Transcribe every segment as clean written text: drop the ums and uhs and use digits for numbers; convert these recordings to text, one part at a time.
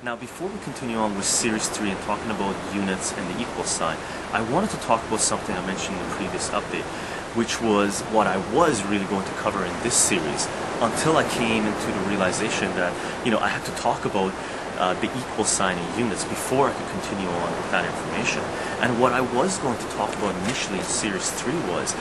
Now, before we continue on with Series 3 and talking about units and the equal sign, I wanted to talk about something I mentioned in the previous update, which was what I was really going to cover in this series, until I came into the realization that, I had to talk about the equal sign in units before I could continue on with that information. And what I was going to talk about initially in Series 3 was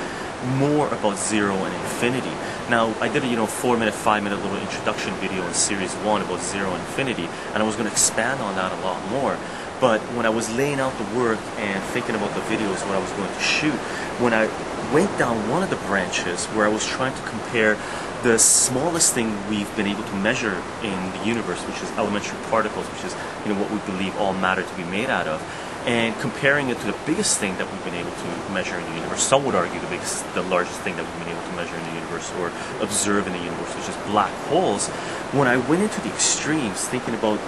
more about 0 and infinity. Now, I did a 4-minute, 5-minute little introduction video in Series 1 about 0 and infinity, and I was going to expand on that a lot more. But when I was laying out the work and thinking about the videos, what I was going to shoot, when I went down one of the branches where I was trying to compare the smallest thing we've been able to measure in the universe, which is elementary particles, which is what we believe all matter to be made out of, and comparing it to the biggest thing that we've been able to measure in the universe. Some would argue the largest thing that we've been able to measure in the universe or observe in the universe, which is black holes. When I went into the extremes, thinking about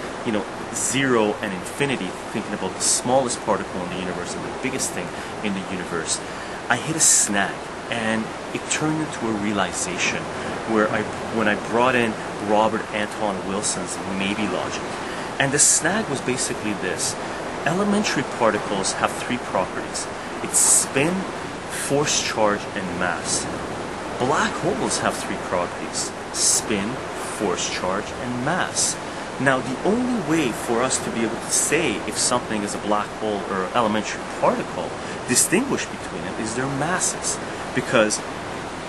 0 and infinity, thinking about the smallest particle in the universe and the biggest thing in the universe, I hit a snag, and it turned into a realization where when I brought in Robert Anton Wilson's maybe logic. And the snag was basically this: elementary particles have 3 properties. It's spin, force, charge, and mass. Black holes have 3 properties: spin, force, charge, and mass. Now, the only way for us to be able to say if something is a black hole or elementary particle, distinguish between it, is their masses. Because,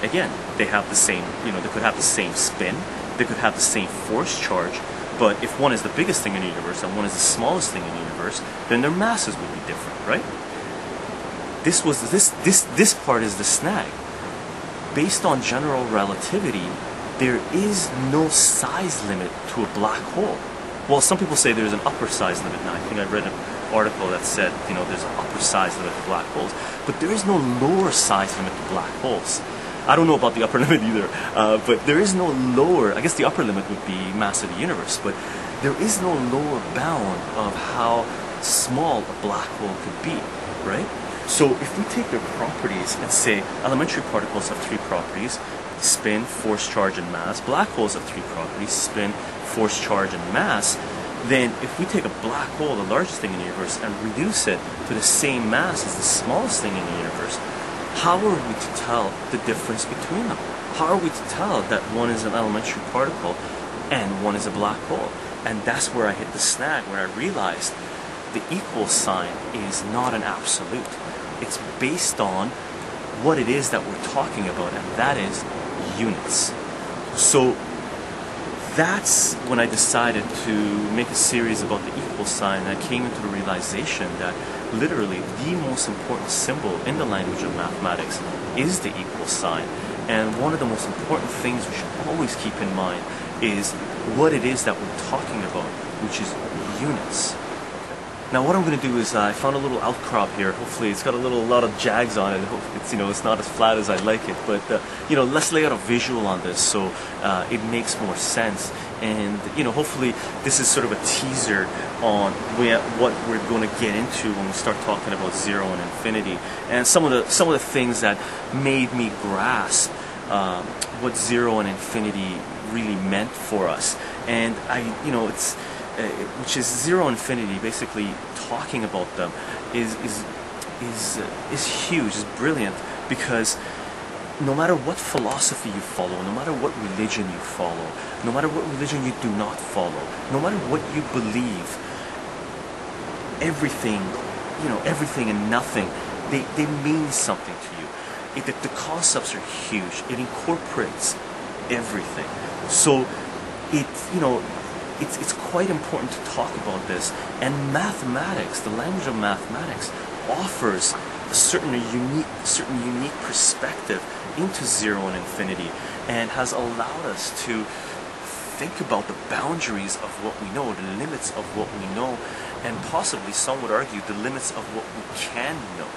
again, they have the same, they could have the same spin, they could have the same force charge, but if one is the biggest thing in the universe and one is the smallest thing in the universe, then their masses would be different, right? This part is the snag. Based on general relativity, there is no size limit to a black hole. Well, some people say there's an upper size limit now. I think I read an article that said, there's an upper size limit to black holes, but there is no lower size limit to black holes. I don't know about the upper limit either, but there is no lower. I guess the upper limit would be mass of the universe, but there is no lower bound of how small a black hole could be, right? So if we take their properties and say elementary particles have 3 properties: spin, force, charge, and mass. Black holes have 3 properties: spin, force, charge, and mass. Then if we take a black hole, the largest thing in the universe, and reduce it to the same mass as the smallest thing in the universe, how are we to tell the difference between them? How are we to tell that one is an elementary particle and one is a black hole? And that's where I hit the snag, where I realized the equal sign is not an absolute. It's based on what it is that we're talking about, and that is units. So that's when I decided to make a series about the equal sign, and I came into the realization that literally the most important symbol in the language of mathematics is the equal sign. And one of the most important things we should always keep in mind is what it is that we're talking about, which is units. Now, what I'm going to do is I found a little outcrop here. Hopefully, it's got a lot of jags on it. It's it's not as flat as I like it, but let's lay out a visual on this so it makes more sense. And hopefully, this is sort of a teaser on what we're going to get into when we start talking about 0 and infinity, and some of the things that made me grasp what 0 and infinity really meant for us. And it's which is 0 and infinity. Basically, talking about them is huge, is brilliant, because no matter what philosophy you follow, no matter what religion you follow, no matter what religion you do not follow, no matter what you believe, everything and nothing, they mean something to you. The concepts are huge. It incorporates everything. So it's quite important to talk about this. And mathematics, the language of mathematics, offers a certain unique perspective into 0 and infinity, and has allowed us to think about the boundaries of what we know, the limits of what we know, and possibly, some would argue, the limits of what we can know.